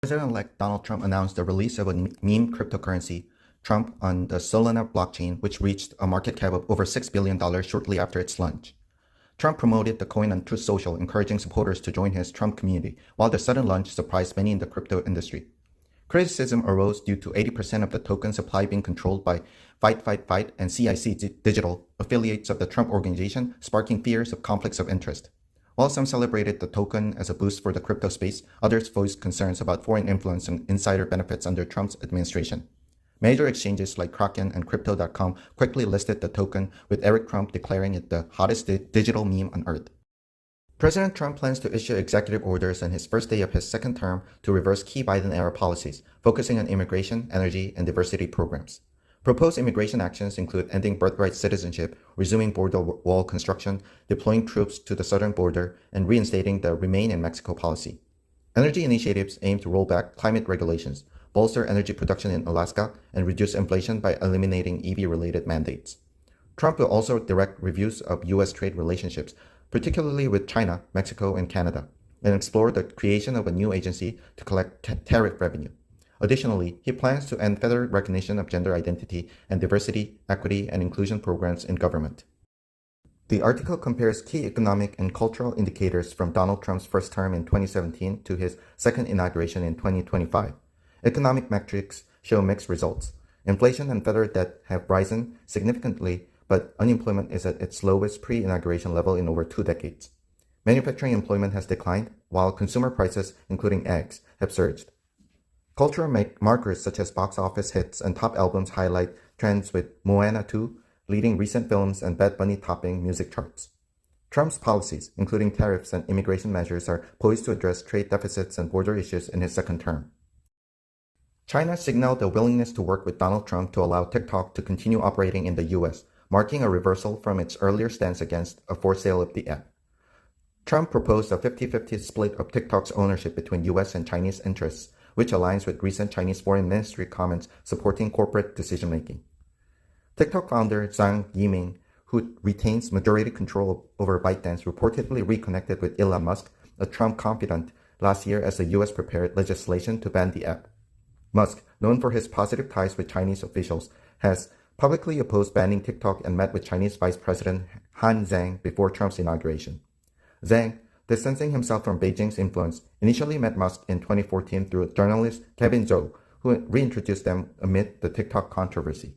President-elect Donald Trump announced the release of a meme cryptocurrency, Trump, on the Solana blockchain, which reached a market cap of over $6 billion shortly after its launch. Trump promoted the coin on Truth Social, encouraging supporters to join his Trump community, while the sudden launch surprised many in the crypto industry. Criticism arose due to 80% of the token supply being controlled by Fight Fight Fight and CIC Digital, affiliates of the Trump organization, sparking fears of conflicts of interest. While some celebrated the token as a boost for the crypto space, others voiced concerns about foreign influence and insider benefits under Trump's administration. Major exchanges like Kraken and Crypto.com quickly listed the token, with Eric Trump declaring it the hottest digital meme on Earth. President Trump plans to issue executive orders on his first day of his second term to reverse key Biden-era policies, focusing on immigration, energy, and diversity programs. Proposed immigration actions include ending birthright citizenship, resuming border wall construction, deploying troops to the southern border, and reinstating the Remain in Mexico policy. Energy initiatives aim to roll back climate regulations, bolster energy production in Alaska, and reduce inflation by eliminating EV-related mandates. Trump will also direct reviews of U.S. trade relationships, particularly with China, Mexico, and Canada, and explore the creation of a new agency to collect tariff revenue. Additionally, he plans to end federal recognition of gender identity and diversity, equity, and inclusion programs in government. The article compares key economic and cultural indicators from Donald Trump's first term in 2017 to his second inauguration in 2025. Economic metrics show mixed results. Inflation and federal debt have risen significantly, but unemployment is at its lowest pre-inauguration level in over 2 decades. Manufacturing employment has declined, while consumer prices, including eggs, have surged. Cultural markers such as box office hits and top albums highlight trends, with Moana 2 leading recent films and Bad Bunny topping music charts. Trump's policies, including tariffs and immigration measures, are poised to address trade deficits and border issues in his second term. China signaled a willingness to work with Donald Trump to allow TikTok to continue operating in the U.S., marking a reversal from its earlier stance against a forced sale of the app. Trump proposed a 50-50 split of TikTok's ownership between U.S. and Chinese interests, which aligns with recent Chinese Foreign Ministry comments supporting corporate decision-making. TikTok founder Zhang Yiming, who retains majority control over ByteDance, reportedly reconnected with Elon Musk, a Trump confidant, last year as the U.S. prepared legislation to ban the app. Musk, known for his positive ties with Chinese officials, has publicly opposed banning TikTok and met with Chinese Vice President Han Zhang before Trump's inauguration. Zhang, distancing himself from Beijing's influence, initially met Musk in 2014 through journalist Kevin Zhou, who reintroduced them amid the TikTok controversy.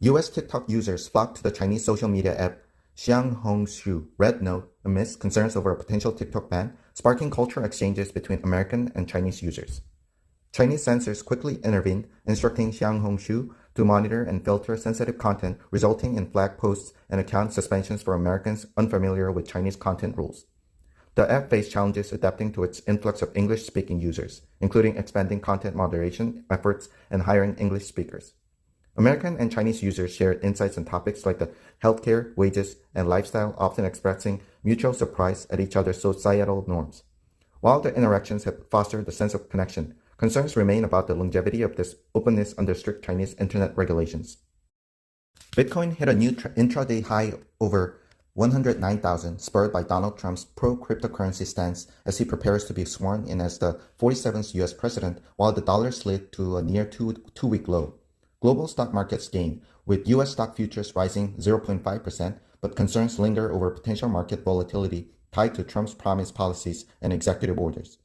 U.S. TikTok users flocked to the Chinese social media app Xianghongxu Red Note amidst concerns over a potential TikTok ban, sparking cultural exchanges between American and Chinese users. Chinese censors quickly intervened, instructing Xianghongxu to monitor and filter sensitive content, resulting in flag posts and account suspensions for Americans unfamiliar with Chinese content rules. The app faced challenges adapting to its influx of English-speaking users, including expanding content moderation efforts and hiring English speakers. American and Chinese users shared insights on topics like the healthcare, wages, and lifestyle, often expressing mutual surprise at each other's societal norms. While the interactions have fostered a sense of connection, concerns remain about the longevity of this openness under strict Chinese internet regulations. Bitcoin hit a new intraday high over 109,000, spurred by Donald Trump's pro-cryptocurrency stance as he prepares to be sworn in as the 47th U.S. president, while the dollar slid to a near two-week low. Global stock markets gained, with U.S. stock futures rising 0.5%, but concerns linger over potential market volatility tied to Trump's promised policies and executive orders.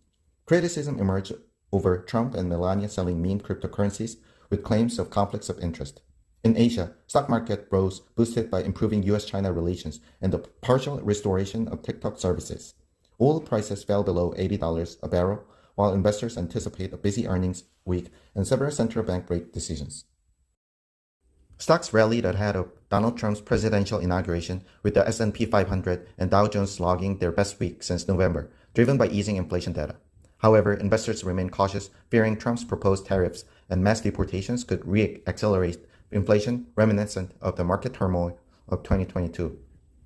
Criticism emerged over Trump and Melania selling meme cryptocurrencies, with claims of conflicts of interest. In Asia, stock market rose, boosted by improving U.S.-China relations and the partial restoration of TikTok services. Oil prices fell below $80 a barrel, while investors anticipate a busy earnings week and several central bank rate decisions. Stocks rallied ahead of Donald Trump's presidential inauguration, with the S&P 500 and Dow Jones logging their best week since November, driven by easing inflation data. However, investors remain cautious, fearing Trump's proposed tariffs and mass deportations could re-accelerate inflation reminiscent of the market turmoil of 2022.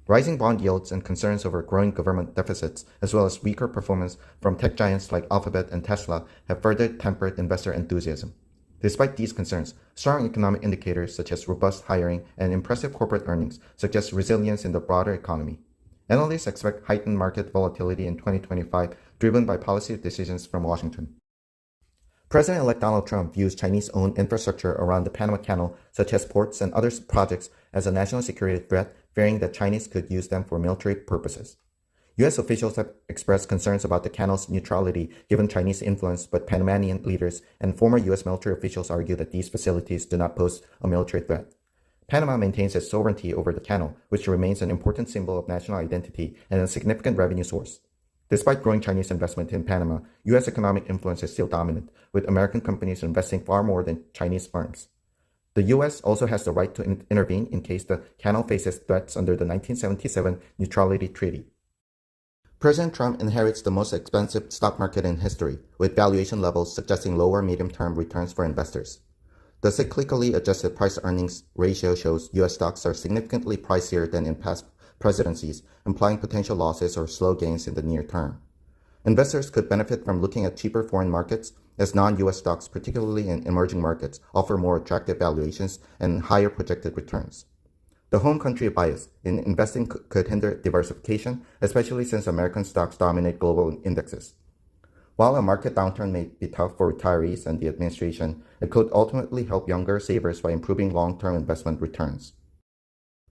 Rising bond yields and concerns over growing government deficits, as well as weaker performance from tech giants like Alphabet and Tesla, have further tempered investor enthusiasm. Despite these concerns, strong economic indicators such as robust hiring and impressive corporate earnings suggest resilience in the broader economy. Analysts expect heightened market volatility in 2025, driven by policy decisions from Washington. President-elect Donald Trump views Chinese-owned infrastructure around the Panama Canal, such as ports and other projects, as a national security threat, fearing that Chinese could use them for military purposes. U.S. officials have expressed concerns about the canal's neutrality given Chinese influence, but Panamanian leaders and former U.S. military officials argue that these facilities do not pose a military threat. Panama maintains its sovereignty over the canal, which remains an important symbol of national identity and a significant revenue source. Despite growing Chinese investment in Panama, U.S. economic influence is still dominant, with American companies investing far more than Chinese firms. The U.S. also has the right to intervene in case the canal faces threats under the 1977 Neutrality Treaty. President Trump inherits the most expensive stock market in history, with valuation levels suggesting lower medium-term returns for investors. The cyclically adjusted price-earnings ratio shows U.S. stocks are significantly pricier than in past presidencies, implying potential losses or slow gains in the near term. Investors could benefit from looking at cheaper foreign markets, as non-U.S. stocks, particularly in emerging markets, offer more attractive valuations and higher projected returns. The home country bias in investing could hinder diversification, especially since American stocks dominate global indexes. While a market downturn may be tough for retirees and the administration, it could ultimately help younger savers by improving long-term investment returns.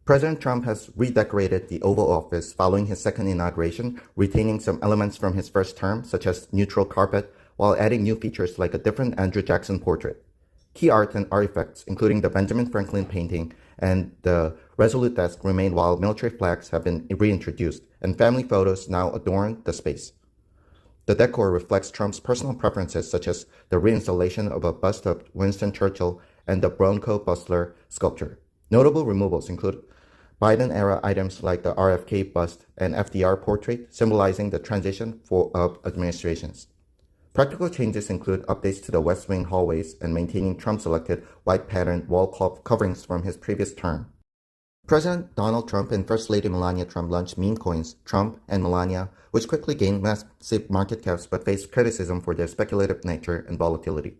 President Trump has redecorated the Oval Office following his second inauguration, retaining some elements from his first term, such as neutral carpet, while adding new features like a different Andrew Jackson portrait. Key art and artifacts, including the Benjamin Franklin painting and the Resolute desk, remain, while military flags have been reintroduced, and family photos now adorn the space. The decor reflects Trump's personal preferences, such as the reinstallation of a bust of Winston Churchill and the Bronco Bustler sculpture. Notable removals include Biden-era items like the RFK bust and FDR portrait, symbolizing the transition of administrations. Practical changes include updates to the West Wing hallways and maintaining Trump-selected white-patterned wall coverings from his previous term. President Donald Trump and First Lady Melania Trump launched meme coins, Trump and Melania, which quickly gained massive market caps but faced criticism for their speculative nature and volatility.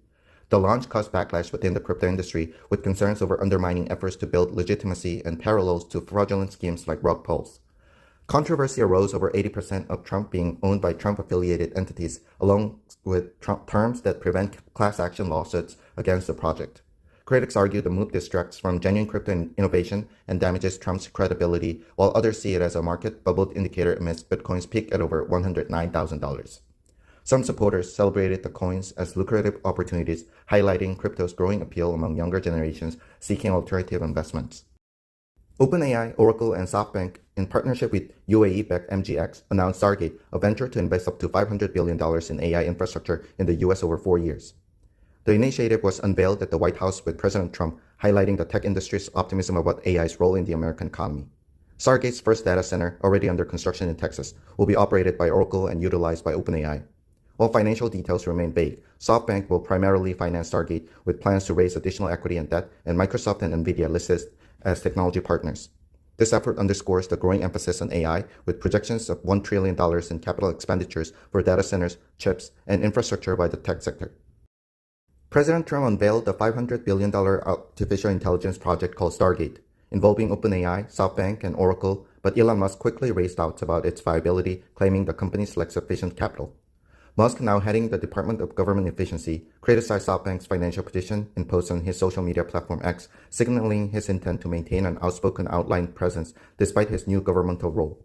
The launch caused backlash within the crypto industry, with concerns over undermining efforts to build legitimacy and parallels to fraudulent schemes like rug pulls. Controversy arose over 80% of Trump being owned by Trump-affiliated entities, along with terms that prevent class action lawsuits against the project. Critics argue the move distracts from genuine crypto innovation and damages Trump's credibility, while others see it as a market bubble indicator amidst Bitcoin's peak at over $109,000. Some supporters celebrated the coins as lucrative opportunities, highlighting crypto's growing appeal among younger generations seeking alternative investments. OpenAI, Oracle, and SoftBank, in partnership with UAE-backed MGX, announced Stargate, a venture to invest up to $500 billion in AI infrastructure in the U.S. over 4 years. The initiative was unveiled at the White House with President Trump, highlighting the tech industry's optimism about AI's role in the American economy. Stargate's first data center, already under construction in Texas, will be operated by Oracle and utilized by OpenAI. While financial details remain vague, SoftBank will primarily finance Stargate, with plans to raise additional equity and debt, and Microsoft and NVIDIA listed as technology partners. This effort underscores the growing emphasis on AI, with projections of $1 trillion in capital expenditures for data centers, chips, and infrastructure by the tech sector. President Trump unveiled the $500 billion artificial intelligence project called Stargate, involving OpenAI, SoftBank, and Oracle, but Elon Musk quickly raised doubts about its viability, claiming the companies lack sufficient capital. Musk, now heading the Department of Government Efficiency, criticized SoftBank's financial position in posts on his social media platform X, signaling his intent to maintain an outspoken outline presence despite his new governmental role.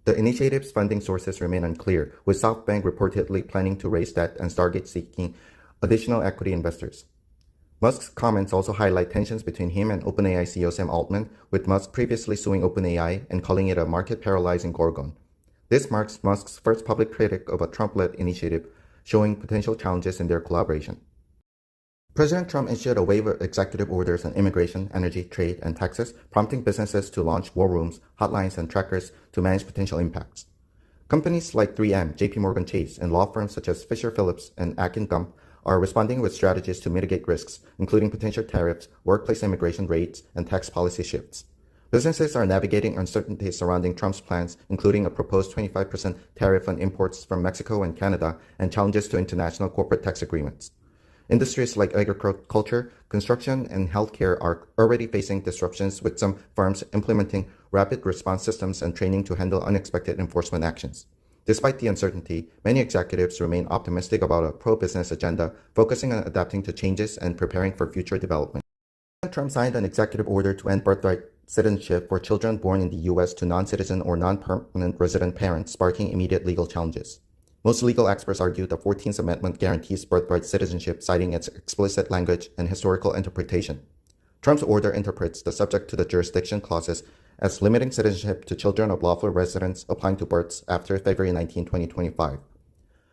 The initiative's funding sources remain unclear, with SoftBank reportedly planning to raise debt and Stargate seeking additional equity investors. Musk's comments also highlight tensions between him and OpenAI CEO Sam Altman, with Musk previously suing OpenAI and calling it a market-paralyzing gorgon. This marks Musk's first public critic of a Trump-led initiative, showing potential challenges in their collaboration. President Trump issued a wave of executive orders on immigration, energy, trade, and taxes, prompting businesses to launch war rooms, hotlines, and trackers to manage potential impacts. Companies like 3M, JPMorgan Chase, and law firms such as Fisher Phillips and Akin Gump are responding with strategies to mitigate risks, including potential tariffs, workplace immigration rates, and tax policy shifts. Businesses are navigating uncertainties surrounding Trump's plans, including a proposed 25% tariff on imports from Mexico and Canada, and challenges to international corporate tax agreements. Industries like agriculture, construction, and healthcare are already facing disruptions, with some firms implementing rapid response systems, and training to handle unexpected enforcement actions. Despite the uncertainty, many executives remain optimistic about a pro-business agenda, focusing on adapting to changes and preparing for future development. President Trump signed an executive order to end birthright citizenship for children born in the U.S. to non-citizen or non-permanent resident parents, sparking immediate legal challenges. Most legal experts argue the 14th Amendment guarantees birthright citizenship, citing its explicit language and historical interpretation. Trump's order interprets the subject to the jurisdiction clauses as limiting citizenship to children of lawful residents applying to births after February 19, 2025.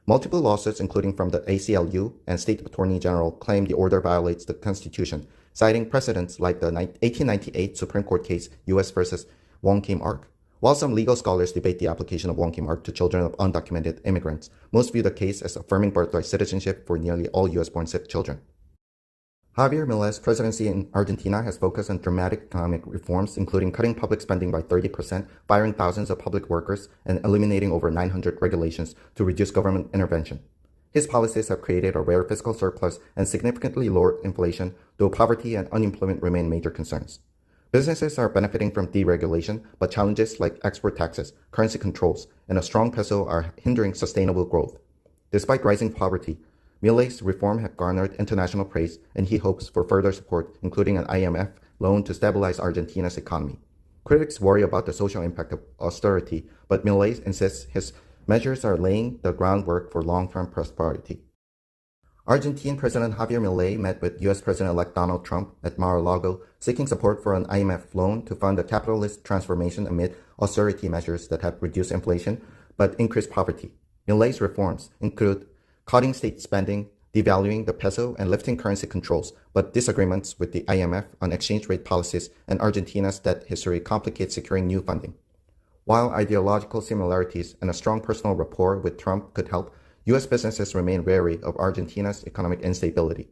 Multiple lawsuits, including from the ACLU and State Attorney General, claim the order violates the Constitution, citing precedents like the 1898 Supreme Court case U.S. versus Wong Kim Ark. While some legal scholars debate the application of Wong Kim Ark to children of undocumented immigrants, most view the case as affirming birthright citizenship for nearly all U.S.-born children. Javier Milei's presidency in Argentina has focused on dramatic economic reforms, including cutting public spending by 30%, firing thousands of public workers, and eliminating over 900 regulations to reduce government intervention. His policies have created a rare fiscal surplus and significantly lowered inflation, though poverty and unemployment remain major concerns. Businesses are benefiting from deregulation, but challenges like export taxes, currency controls, and a strong peso are hindering sustainable growth. Despite rising poverty, Milei's reform have garnered international praise, and he hopes for further support, including an IMF loan to stabilize Argentina's economy. Critics worry about the social impact of austerity, but Milei insists his measures are laying the groundwork for long-term prosperity. Argentine President Javier Milei met with U.S. President-elect Donald Trump at Mar-a-Lago, seeking support for an IMF loan to fund a capitalist transformation amid austerity measures that have reduced inflation but increased poverty. Milei's reforms include cutting state spending, devaluing the peso, and lifting currency controls, but disagreements with the IMF on exchange rate policies and Argentina's debt history complicate securing new funding. While ideological similarities and a strong personal rapport with Trump could help, U.S. businesses remain wary of Argentina's economic instability.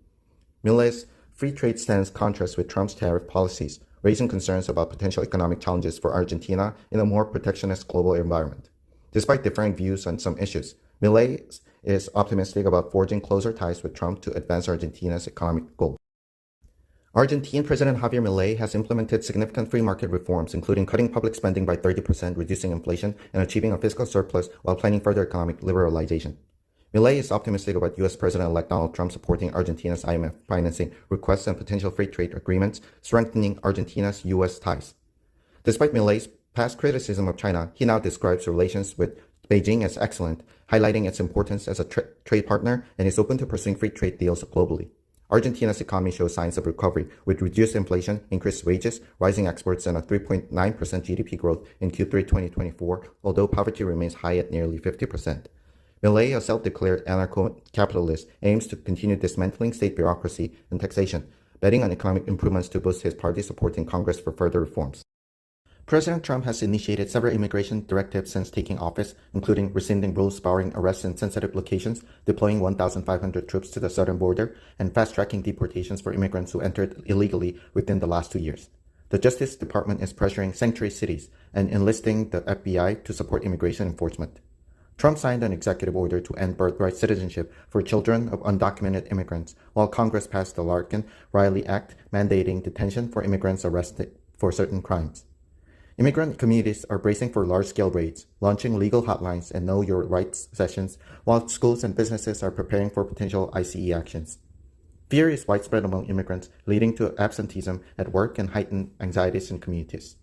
Milei's free trade stance contrasts with Trump's tariff policies, raising concerns about potential economic challenges for Argentina in a more protectionist global environment. Despite differing views on some issues, Milei is optimistic about forging closer ties with Trump to advance Argentina's economic goals. Argentine President Javier Milei has implemented significant free market reforms, including cutting public spending by 30%, reducing inflation, and achieving a fiscal surplus while planning further economic liberalization. Milei is optimistic about U.S. President-elect Donald Trump supporting Argentina's IMF financing requests and potential free trade agreements, strengthening Argentina's U.S. ties. Despite Milei's past criticism of China, he now describes relations with Beijing as excellent, highlighting its importance as a trade partner, and is open to pursuing free trade deals globally. Argentina's economy shows signs of recovery, with reduced inflation, increased wages, rising exports, and a 3.9% GDP growth in Q3 2024, although poverty remains high at nearly 50%. Milei, a self-declared anarcho-capitalist, aims to continue dismantling state bureaucracy and taxation, betting on economic improvements to boost his party support in Congress for further reforms. President Trump has initiated several immigration directives since taking office, including rescinding rules barring arrests in sensitive locations, deploying 1,500 troops to the southern border, and fast-tracking deportations for immigrants who entered illegally within the last 2 years. The Justice Department is pressuring sanctuary cities and enlisting the FBI to support immigration enforcement. Trump signed an executive order to end birthright citizenship for children of undocumented immigrants, while Congress passed the Larkin-Riley Act mandating detention for immigrants arrested for certain crimes. Immigrant communities are bracing for large-scale raids, launching legal hotlines and know your rights sessions, while schools and businesses are preparing for potential ICE actions. Fear is widespread among immigrants, leading to absenteeism at work and heightened anxieties in communities.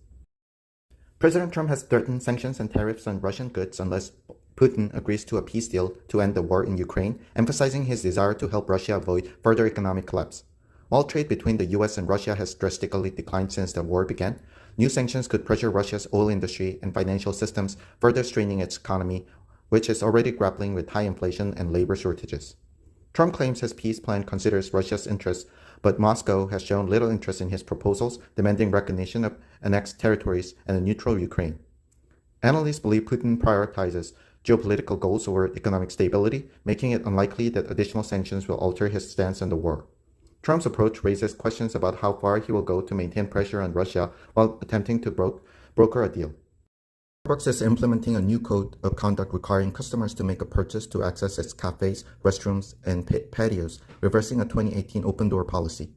President Trump has threatened sanctions and tariffs on Russian goods unless Putin agrees to a peace deal to end the war in Ukraine, emphasizing his desire to help Russia avoid further economic collapse. While trade between the U.S. and Russia has drastically declined since the war began, new sanctions could pressure Russia's oil industry and financial systems, further straining its economy, which is already grappling with high inflation and labor shortages. Trump claims his peace plan considers Russia's interests, but Moscow has shown little interest in his proposals, demanding recognition of annexed territories and a neutral Ukraine. Analysts believe Putin prioritizes geopolitical goals over economic stability, making it unlikely that additional sanctions will alter his stance on the war. Trump's approach raises questions about how far he will go to maintain pressure on Russia while attempting to broker a deal. Starbucks is implementing a new code of conduct requiring customers to make a purchase to access its cafes, restrooms, and patios, reversing a 2018 open-door policy.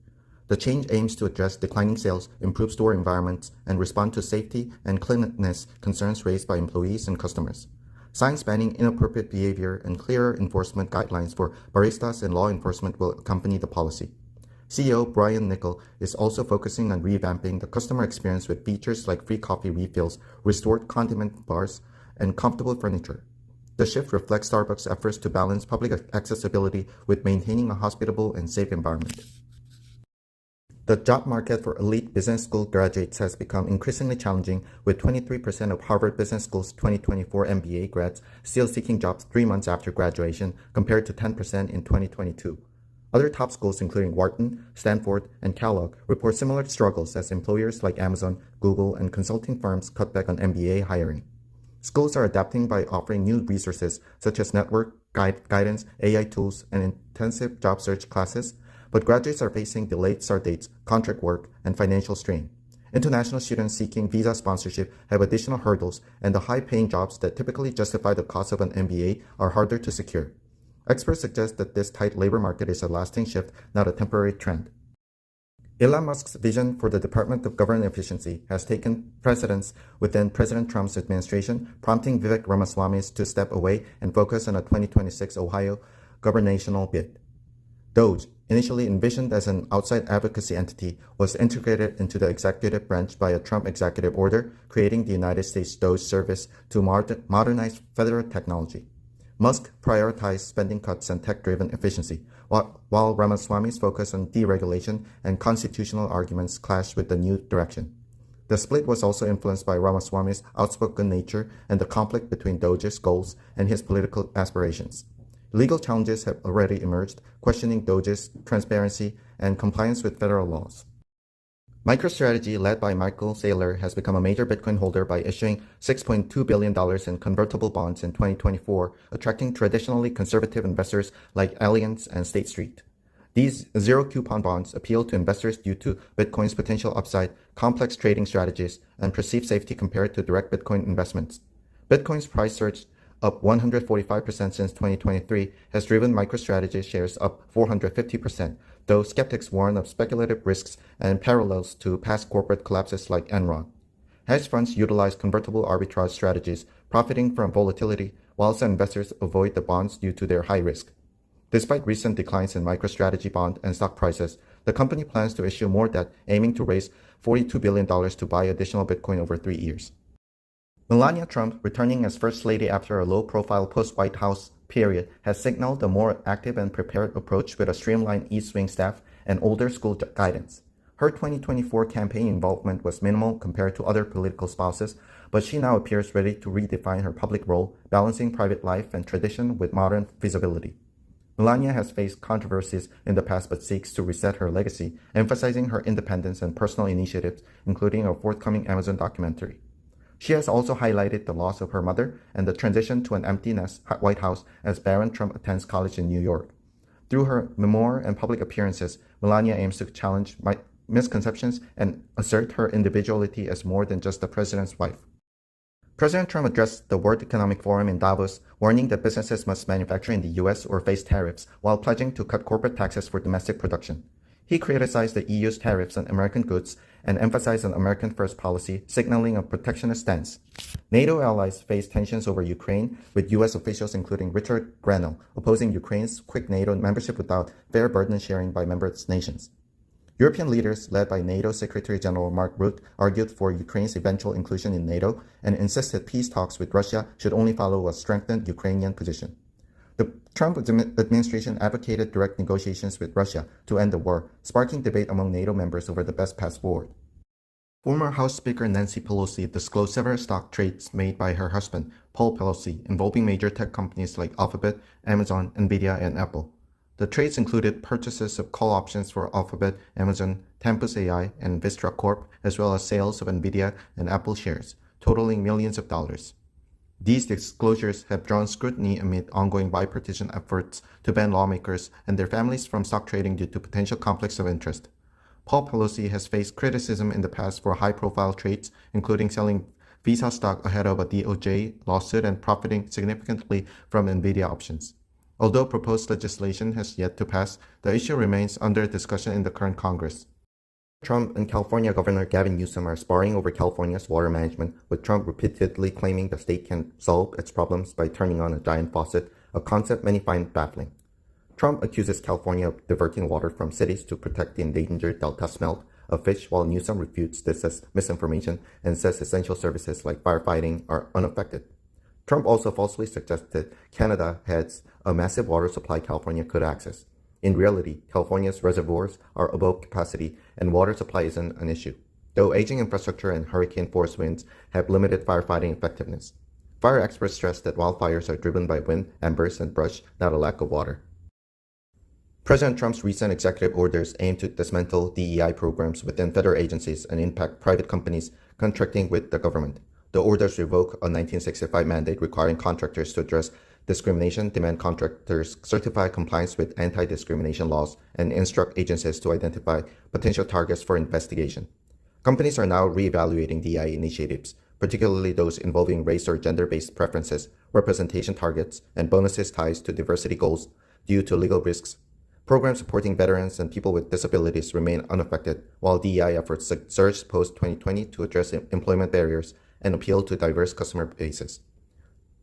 The change aims to address declining sales, improve store environments, and respond to safety and cleanliness concerns raised by employees and customers. Signs banning inappropriate behavior and clearer enforcement guidelines for baristas and law enforcement will accompany the policy. CEO Brian Niccol is also focusing on revamping the customer experience with features like free coffee refills, restored condiment bars, and comfortable furniture. The shift reflects Starbucks' efforts to balance public accessibility with maintaining a hospitable and safe environment. The job market for elite business school graduates has become increasingly challenging, with 23% of Harvard Business School's 2024 MBA grads still seeking jobs 3 months after graduation, compared to 10% in 2022. Other top schools, including Wharton, Stanford, and Kellogg, report similar struggles as employers like Amazon, Google, and consulting firms cut back on MBA hiring. Schools are adapting by offering new resources such as network guidance, AI tools, and intensive job search classes, but graduates are facing delayed start dates, contract work, and financial strain. International students seeking visa sponsorship have additional hurdles, and the high-paying jobs that typically justify the cost of an MBA are harder to secure. Experts suggest that this tight labor market is a lasting shift, not a temporary trend. Elon Musk's vision for the Department of Government Efficiency has taken precedence within President Trump's administration, prompting Vivek Ramaswamy to step away and focus on a 2026 Ohio gubernatorial bid. DOGE, initially envisioned as an outside advocacy entity, was integrated into the executive branch by a Trump executive order, creating the United States DOGE Service to modernize federal technology. Musk prioritized spending cuts and tech-driven efficiency, while Ramaswamy's focus on deregulation and constitutional arguments clashed with the new direction. The split was also influenced by Ramaswamy's outspoken nature and the conflict between DOGE's goals and his political aspirations. Legal challenges have already emerged, questioning DOGE's transparency and compliance with federal laws. MicroStrategy, led by Michael Saylor, has become a major Bitcoin holder by issuing $6.2 billion in convertible bonds in 2024, attracting traditionally conservative investors like Allianz and State Street. These zero-coupon bonds appeal to investors due to Bitcoin's potential upside, complex trading strategies, and perceived safety compared to direct Bitcoin investments. Bitcoin's price surge, up 145% since 2023, has driven MicroStrategy shares up 450%, though skeptics warn of speculative risks and parallels to past corporate collapses like Enron. Hedge funds utilize convertible arbitrage strategies, profiting from volatility, whilst investors avoid the bonds due to their high risk. Despite recent declines in MicroStrategy bond and stock prices, the company plans to issue more debt, aiming to raise $42 billion to buy additional Bitcoin over 3 years. Melania Trump, returning as First Lady after a low-profile post-White House period, has signaled a more active and prepared approach with a streamlined East Wing staff and older school guidance. Her 2024 campaign involvement was minimal compared to other political spouses, but she now appears ready to redefine her public role, balancing private life and tradition with modern feasibility. Melania has faced controversies in the past but seeks to reset her legacy, emphasizing her independence and personal initiatives, including a forthcoming Amazon documentary. She has also highlighted the loss of her mother and the transition to an empty nest White House as Barron Trump attends college in New York. Through her memoir and public appearances, Melania aims to challenge misconceptions and assert her individuality as more than just the president's wife. President Trump addressed the World Economic Forum in Davos, warning that businesses must manufacture in the U.S. or face tariffs, while pledging to cut corporate taxes for domestic production. He criticized the EU's tariffs on American goods and emphasized an American first policy, signaling a protectionist stance. NATO allies face tensions over Ukraine, with U.S. officials including Richard Grenell opposing Ukraine's quick NATO membership without fair burden sharing by member nations. European leaders, led by NATO Secretary General Mark Rutte, argued for Ukraine's eventual inclusion in NATO and insisted peace talks with Russia should only follow a strengthened Ukrainian position. The Trump administration advocated direct negotiations with Russia to end the war, sparking debate among NATO members over the best path forward. Former House Speaker Nancy Pelosi disclosed several stock trades made by her husband, Paul Pelosi, involving major tech companies like Alphabet, Amazon, Nvidia, and Apple. The trades included purchases of call options for Alphabet, Amazon, Tempus AI, and Vistra Corp, as well as sales of Nvidia and Apple shares, totaling millions of dollars. These disclosures have drawn scrutiny amid ongoing bipartisan efforts to ban lawmakers and their families from stock trading due to potential conflicts of interest. Paul Pelosi has faced criticism in the past for high-profile trades, including selling Visa stock ahead of a DOJ lawsuit and profiting significantly from Nvidia options. Although proposed legislation has yet to pass, the issue remains under discussion in the current Congress. Trump and California Governor Gavin Newsom are sparring over California's water management, with Trump repeatedly claiming the state can solve its problems by turning on a giant faucet, a concept many find baffling. Trump accuses California of diverting water from cities to protect the endangered Delta smelt of fish, while Newsom refutes this as misinformation and says essential services like firefighting are unaffected. Trump also falsely suggested Canada has a massive water supply California could access. In reality, California's reservoirs are above capacity and water supply isn't an issue, though aging infrastructure and hurricane-force winds have limited firefighting effectiveness. Fire experts stress that wildfires are driven by wind, embers, and brush, not a lack of water. President Trump's recent executive orders aim to dismantle DEI programs within federal agencies and impact private companies contracting with the government. The orders revoke a 1965 mandate requiring contractors to address discrimination, demand contractors certify compliance with anti-discrimination laws, and instruct agencies to identify potential targets for investigation. Companies are now reevaluating DEI initiatives, particularly those involving race or gender-based preferences, representation targets, and bonuses tied to diversity goals due to legal risks. Programs supporting veterans and people with disabilities remain unaffected, while DEI efforts surged post-2020 to address employment barriers and appeal to diverse customer bases.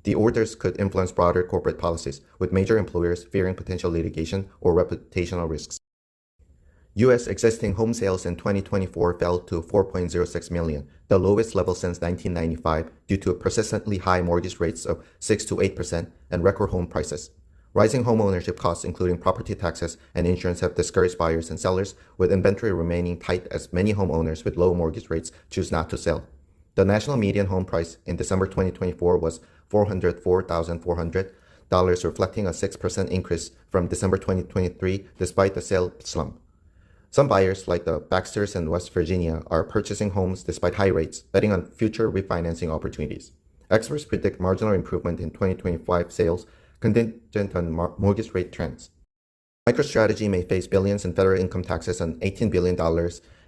The orders could influence broader corporate policies, with major employers fearing potential litigation or reputational risks. U.S. existing home sales in 2024 fell to 4.06 million, the lowest level since 1995 due to persistently high mortgage rates of 6 to 8% and record home prices. Rising home ownership costs, including property taxes and insurance, have discouraged buyers and sellers, with inventory remaining tight as many homeowners with low mortgage rates choose not to sell. The national median home price in December 2024 was $404,400, reflecting a 6% increase from December 2023 despite the sale slump. Some buyers, like the Baxters in West Virginia, are purchasing homes despite high rates, betting on future refinancing opportunities. Experts predict marginal improvement in 2025 sales contingent on mortgage rate trends. MicroStrategy may face billions in federal income taxes and $18 billion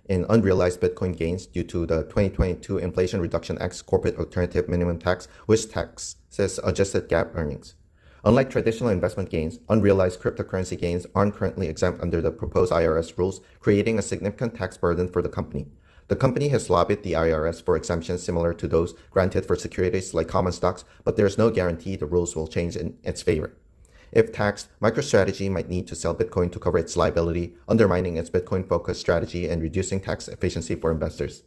in unrealized Bitcoin gains due to the 2022 Inflation Reduction Act's corporate alternative minimum tax, which taxes adjusted GAAP earnings. Unlike traditional investment gains, unrealized cryptocurrency gains aren't currently exempt under the proposed IRS rules, creating a significant tax burden for the company. The company has lobbied the IRS for exemptions similar to those granted for securities like common stocks, but there is no guarantee the rules will change in its favor. If taxed, MicroStrategy might need to sell Bitcoin to cover its liability, undermining its Bitcoin-focused strategy and reducing tax efficiency for investors.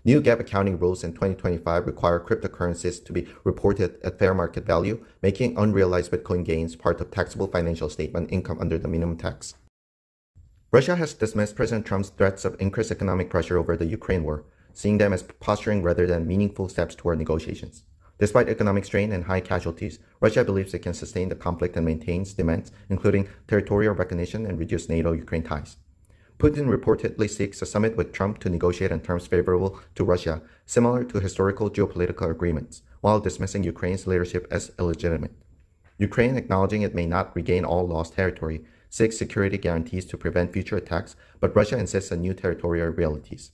New GAAP accounting rules in 2025 require cryptocurrencies to be reported at fair market value, making unrealized Bitcoin gains part of taxable financial statement income under the minimum tax. Russia has dismissed President Trump's threats of increased economic pressure over the Ukraine war, seeing them as posturing rather than meaningful steps toward negotiations. Despite economic strain and high casualties, Russia believes it can sustain the conflict and maintains demands, including territorial recognition and reduced NATO-Ukraine ties. Putin reportedly seeks a summit with Trump to negotiate on terms favorable to Russia, similar to historical geopolitical agreements, while dismissing Ukraine's leadership as illegitimate. Ukraine, acknowledging it may not regain all lost territory, seeks security guarantees to prevent future attacks, but Russia insists on new territorial realities.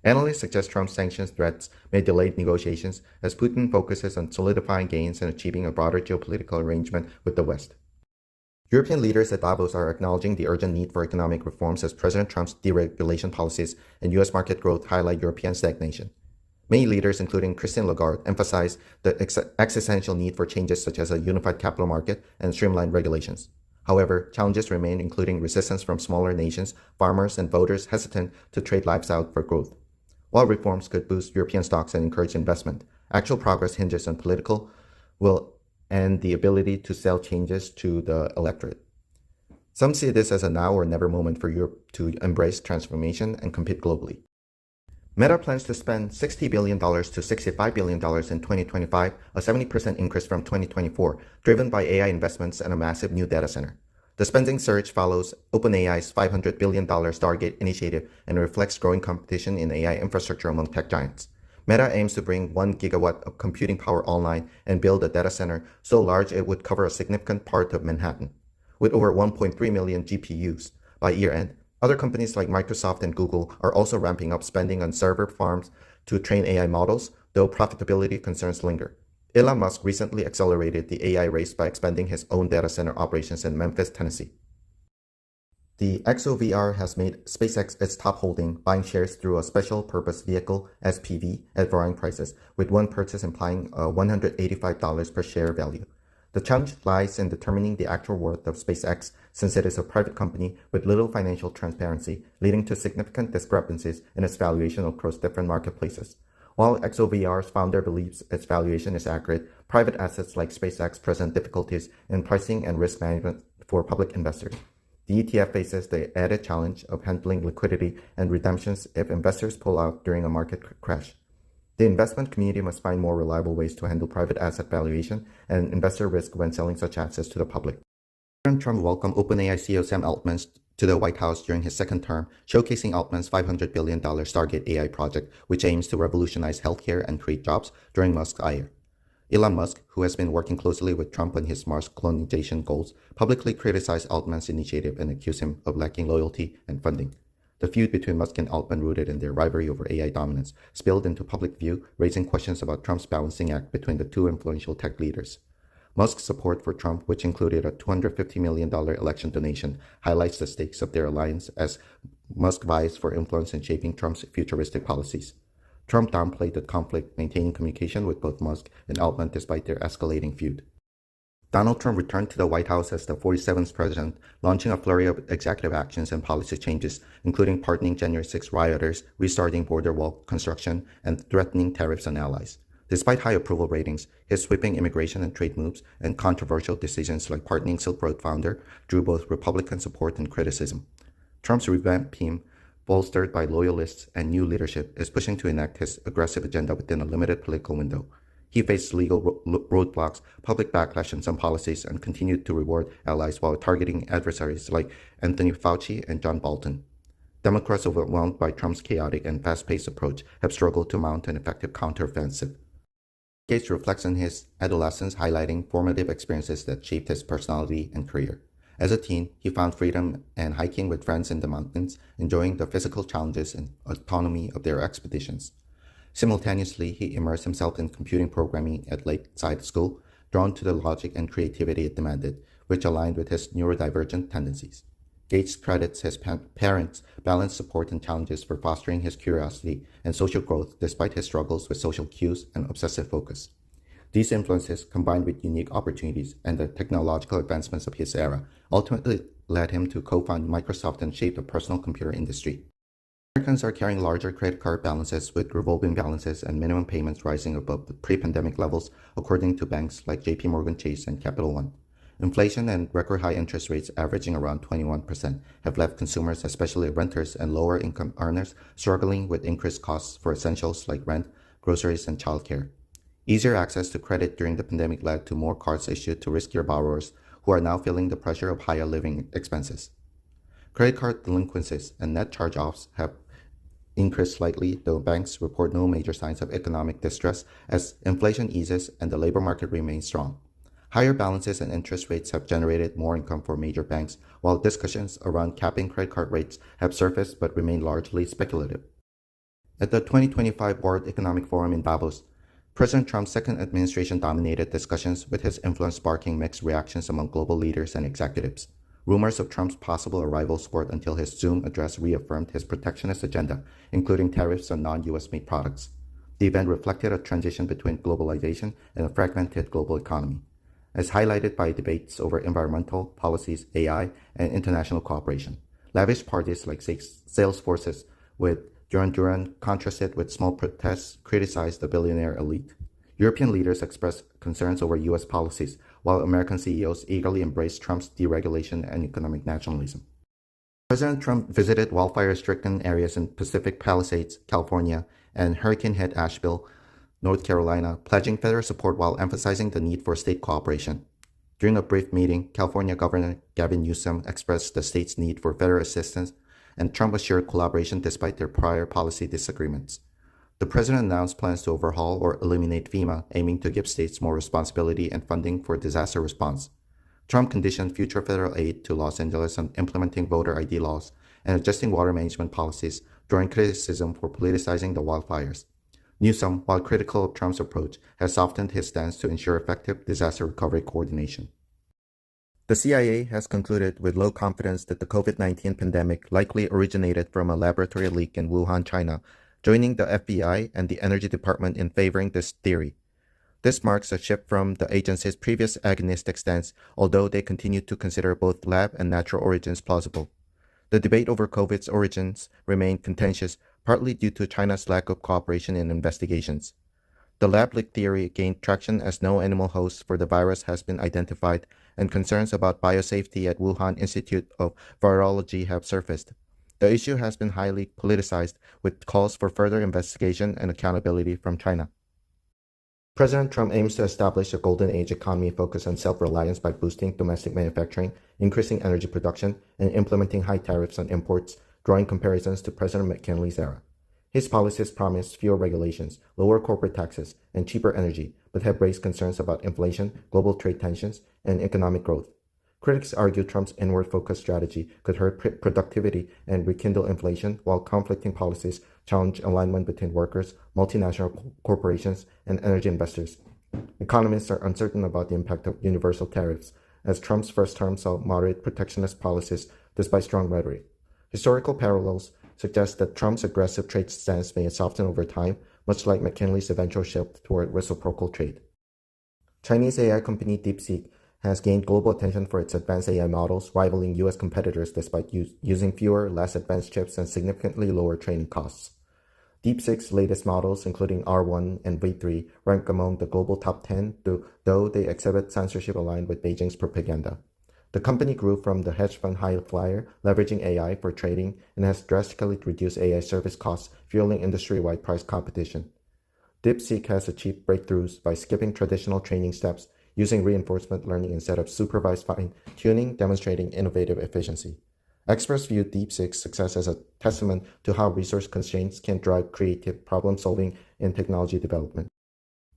Analysts suggest Trump's sanctions threats may delay negotiations as Putin focuses on solidifying gains and achieving a broader geopolitical arrangement with the West. European leaders at Davos are acknowledging the urgent need for economic reforms as President Trump's deregulation policies and U.S. market growth highlight European stagnation. Many leaders, including Christine Lagarde, emphasize the existential need for changes such as a unified capital market and streamlined regulations. However, challenges remain, including resistance from smaller nations, farmers, and voters hesitant to trade lives out for growth. While reforms could boost European stocks and encourage investment, actual progress hinges on political will and the ability to sell changes to the electorate. Some see this as a now or never moment for Europe to embrace transformation and compete globally. Meta plans to spend $60 billion to $65 billion in 2025, a 70% increase from 2024, driven by AI investments and a massive new data center. The spending surge follows OpenAI's $500 billion Stargate initiative and reflects growing competition in AI infrastructure among tech giants. Meta aims to bring 1 gigawatt of computing power online and build a data center so large it would cover a significant part of Manhattan. With over 1.3 million GPUs by year-end, other companies like Microsoft and Google are also ramping up spending on server farms to train AI models, though profitability concerns linger. Elon Musk recently accelerated the AI race by expanding his own data center operations in Memphis, Tennessee. The XOVR has made SpaceX its top holding, buying shares through a special purpose vehicle SPV at varying prices, with one purchase implying a $185 per share value. The challenge lies in determining the actual worth of SpaceX, since it is a private company with little financial transparency, leading to significant discrepancies in its valuation across different marketplaces. While XOVR's founder believes its valuation is accurate, private assets like SpaceX present difficulties in pricing and risk management for public investors. The ETF faces the added challenge of handling liquidity and redemptions if investors pull out during a market crash. The investment community must find more reliable ways to handle private asset valuation and investor risk when selling such assets to the public. President Trump welcomed OpenAI CEO Sam Altman to the White House during his second term, showcasing Altman's $500 billion Stargate AI project, which aims to revolutionize healthcare and create jobs during Musk's ire. Elon Musk, who has been working closely with Trump on his Mars colonization goals, publicly criticized Altman's initiative and accused him of lacking loyalty and funding. The feud between Musk and Altman, rooted in their rivalry over AI dominance, spilled into public view, raising questions about Trump's balancing act between the two influential tech leaders. Musk's support for Trump, which included a $250 million election donation, highlights the stakes of their alliance as Musk vies for influence in shaping Trump's futuristic policies. Trump downplayed the conflict, maintaining communication with both Musk and Altman despite their escalating feud. Donald Trump returned to the White House as the 47th president, launching a flurry of executive actions and policy changes, including pardoning January 6 rioters, restarting border wall construction, and threatening tariffs on allies. Despite high approval ratings, his sweeping immigration and trade moves and controversial decisions like pardoning Silk Road founder drew both Republican support and criticism. Trump's revamped team, bolstered by loyalists and new leadership, is pushing to enact his aggressive agenda within a limited political window. He faced legal roadblocks, public backlash on some policies, and continued to reward allies while targeting adversaries like Anthony Fauci and John Bolton. Democrats, overwhelmed by Trump's chaotic and fast-paced approach, have struggled to mount an effective counteroffensive. Gates reflects on his adolescence, highlighting formative experiences that shaped his personality and career. As a teen, he found freedom and hiking with friends in the mountains, enjoying the physical challenges and autonomy of their expeditions. Simultaneously, he immersed himself in computing programming at Lakeside School, drawn to the logic and creativity it demanded, which aligned with his neurodivergent tendencies. Gates credits his parents' balanced support and challenges for fostering his curiosity and social growth despite his struggles with social cues and obsessive focus. These influences, combined with unique opportunities and the technological advancements of his era, ultimately led him to co-found Microsoft and shape the personal computer industry. Americans are carrying larger credit card balances, with revolving balances and minimum payments rising above the pre-pandemic levels, according to banks like JP Morgan Chase and Capital One. Inflation and record high interest rates averaging around 21% have left consumers, especially renters and lower income earners, struggling with increased costs for essentials like rent, groceries, and childcare. Easier access to credit during the pandemic led to more cards issued to riskier borrowers who are now feeling the pressure of higher living expenses. Credit card delinquencies and net charge-offs have increased slightly, though banks report no major signs of economic distress as inflation eases and the labor market remains strong. Higher balances and interest rates have generated more income for major banks, while discussions around capping credit card rates have surfaced but remain largely speculative. At the 2025 World Economic Forum in Davos, President Trump's second administration dominated discussions, with his influence sparking mixed reactions among global leaders and executives. Rumors of Trump's possible arrival soared until his Zoom address reaffirmed his protectionist agenda, including tariffs on non-US made products. The event reflected a transition between globalization and a fragmented global economy, as highlighted by debates over environmental policies, AI, and international cooperation. Lavish parties like Salesforce's with Duran Duran contrasted with small protests criticized the billionaire elite. European leaders expressed concerns over U.S. policies, while American CEOs eagerly embraced Trump's deregulation and economic nationalism. President Trump visited wildfire-stricken areas in Pacific Palisades, California, and hurricane-hit Asheville, North Carolina, pledging federal support while emphasizing the need for state cooperation. During a brief meeting, California Governor Gavin Newsom expressed the state's need for federal assistance, and Trump assured collaboration despite their prior policy disagreements. The president announced plans to overhaul or eliminate FEMA, aiming to give states more responsibility and funding for disaster response. Trump conditioned future federal aid to Los Angeles on implementing voter ID laws and adjusting water management policies, drawing criticism for politicizing the wildfires. Newsom, while critical of Trump's approach, has softened his stance to ensure effective disaster recovery coordination. The CIA has concluded with low confidence that the COVID-19 pandemic likely originated from a laboratory leak in Wuhan, China, joining the FBI and the Energy Department in favoring this theory. This marks a shift from the agency's previous agnostic stance, although they continue to consider both lab and natural origins plausible. The debate over COVID's origins remained contentious, partly due to China's lack of cooperation in investigations. The lab leak theory gained traction as no animal host for the virus has been identified, and concerns about biosafety at Wuhan Institute of Virology have surfaced. The issue has been highly politicized, with calls for further investigation and accountability from China. President Trump aims to establish a golden age economy focused on self-reliance by boosting domestic manufacturing, increasing energy production, and implementing high tariffs on imports, drawing comparisons to President McKinley's era. His policies promise fewer regulations, lower corporate taxes, and cheaper energy, but have raised concerns about inflation, global trade tensions, and economic growth. Critics argue Trump's inward-focused strategy could hurt productivity and rekindle inflation, while conflicting policies challenge alignment between workers, multinational corporations, and energy investors. Economists are uncertain about the impact of universal tariffs, as Trump's first term saw moderate protectionist policies despite strong rhetoric. Historical parallels suggest that Trump's aggressive trade stance may soften over time, much like McKinley's eventual shift toward reciprocal trade. Chinese AI company DeepSeek has gained global attention for its advanced AI models, rivaling U.S. competitors despite using fewer, less advanced chips and significantly lower training costs. DeepSeek's latest models, including R1 and V3, rank among the global top 10, though they exhibit censorship aligned with Beijing's propaganda. The company grew from the hedge fund high flyer, leveraging AI for trading, and has drastically reduced AI service costs, fueling industry-wide price competition. DeepSeek has achieved breakthroughs by skipping traditional training steps, using reinforcement learning instead of supervised fine-tuning, demonstrating innovative efficiency. Experts view DeepSeek's success as a testament to how resource constraints can drive creative problem-solving in technology development.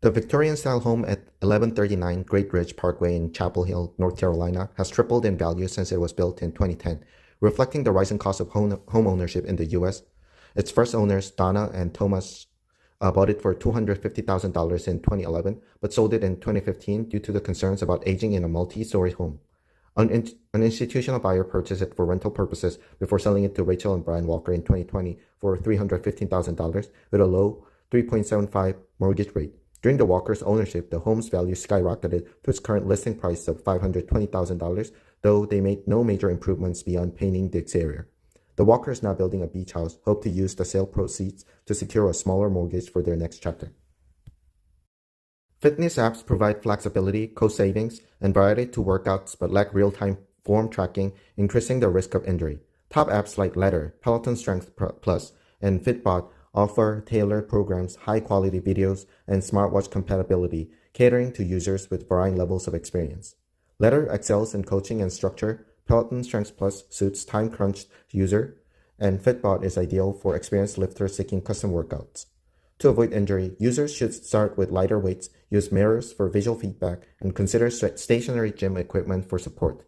The Victorian-style home at 1139 Great Ridge Parkway in Chapel Hill, North Carolina, has tripled in value since it was built in 2010, reflecting the rising cost of home ownership in the U.S. Its first owners, Donna and Thomas, bought it for $250,000 in 2011, but sold it in 2015 due to the concerns about aging in a multi-story home. An institutional buyer purchased it for rental purposes before selling it to Rachel and Brian Walker in 2020 for $315,000 with a low 3.75 mortgage rate. During the Walkers' ownership, the home's value skyrocketed to its current listing price of $520,000, though they made no major improvements beyond painting the exterior. The Walkers, now building a beach house, hope to use the sale proceeds to secure a smaller mortgage for their next chapter. Fitness apps provide flexibility, cost savings, and variety to workouts but lack real-time form tracking, increasing the risk of injury. Top apps like Ladder, Peloton Strength Plus, and Fitbot offer tailored programs, high-quality videos, and smartwatch compatibility, catering to users with varying levels of experience. Ladder excels in coaching and structure, Peloton Strength Plus suits time-crunched user, and Fitbot is ideal for experienced lifters seeking custom workouts. To avoid injury, users should start with lighter weights, use mirrors for visual feedback, and consider stationary gym equipment for support.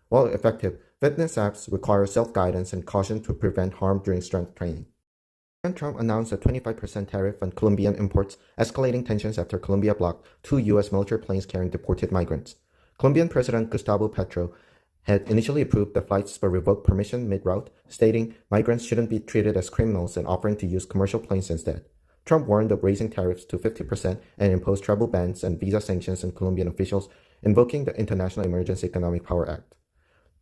While effective, fitness apps require self-guidance and caution to prevent harm during strength training. President Trump announced a 25% tariff on Colombian imports, escalating tensions after Colombia blocked 2 U.S. military planes carrying deported migrants. Colombian President Gustavo Petro had initially approved the flights but revoked permission mid-route, stating migrants shouldn't be treated as criminals and offering to use commercial planes instead. Trump warned of raising tariffs to 50% and imposed travel bans and visa sanctions on Colombian officials, invoking the International Emergency Economic Power Act.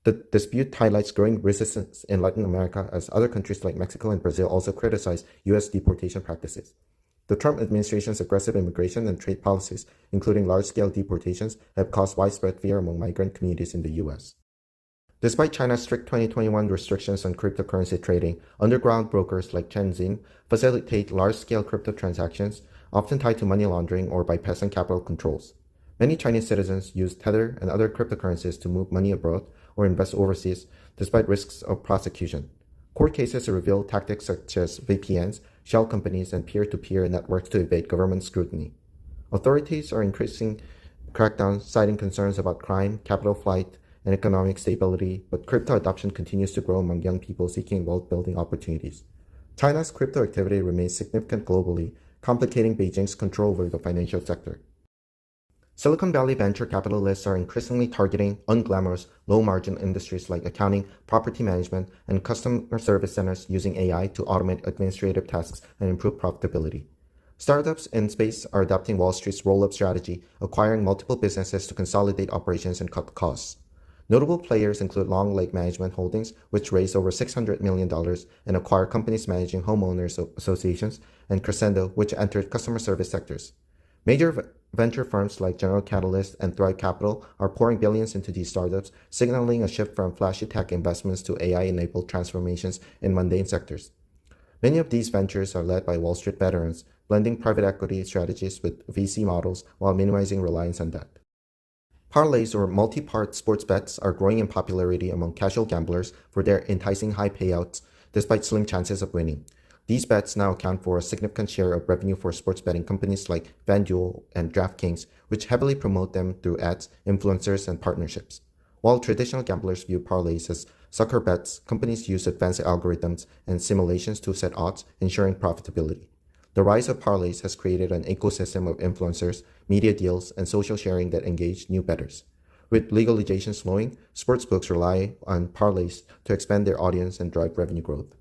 The dispute highlights growing resistance in Latin America as other countries like Mexico and Brazil also criticize U.S. deportation practices. The Trump administration's aggressive immigration and trade policies, including large-scale deportations, have caused widespread fear among migrant communities in the U.S. Despite China's strict 2021 restrictions on cryptocurrency trading, underground brokers like Shenzhen facilitate large-scale crypto transactions, often tied to money laundering or bypassing capital controls. Many Chinese citizens use Tether and other cryptocurrencies to move money abroad or invest overseas, despite risks of prosecution. Court cases reveal tactics such as VPNs, shell companies, and peer-to-peer networks to evade government scrutiny. Authorities are increasing crackdowns, citing concerns about crime, capital flight, and economic stability, but crypto adoption continues to grow among young people seeking wealth-building opportunities. China's crypto activity remains significant globally, complicating Beijing's control over the financial sector. Silicon Valley venture capitalists are increasingly targeting unglamorous, low-margin industries like accounting, property management, and customer service centers using AI to automate administrative tasks and improve profitability. Startups in space are adopting Wall Street's roll-up strategy, acquiring multiple businesses to consolidate operations and cut costs. Notable players include Long Lake Management Holdings, which raised over $600 million and acquired companies managing homeowners associations, and Crescendo, which entered customer service sectors. Major venture firms like General Catalyst and Thrive Capital are pouring billions into these startups, signaling a shift from flashy tech investments to AI-enabled transformations in mundane sectors. Many of these ventures are led by Wall Street veterans, blending private equity strategies with VC models while minimizing reliance on debt. Parlays or multi-part sports bets are growing in popularity among casual gamblers for their enticing high payouts despite slim chances of winning. These bets now account for a significant share of revenue for sports betting companies like FanDuel and DraftKings, which heavily promote them through ads, influencers, and partnerships. While traditional gamblers view parlays as sucker bets, companies use advanced algorithms and simulations to set odds, ensuring profitability. The rise of parlays has created an ecosystem of influencers, media deals, and social sharing that engage new bettors. With legalization slowing, sportsbooks rely on parlays to expand their audience and drive revenue growth.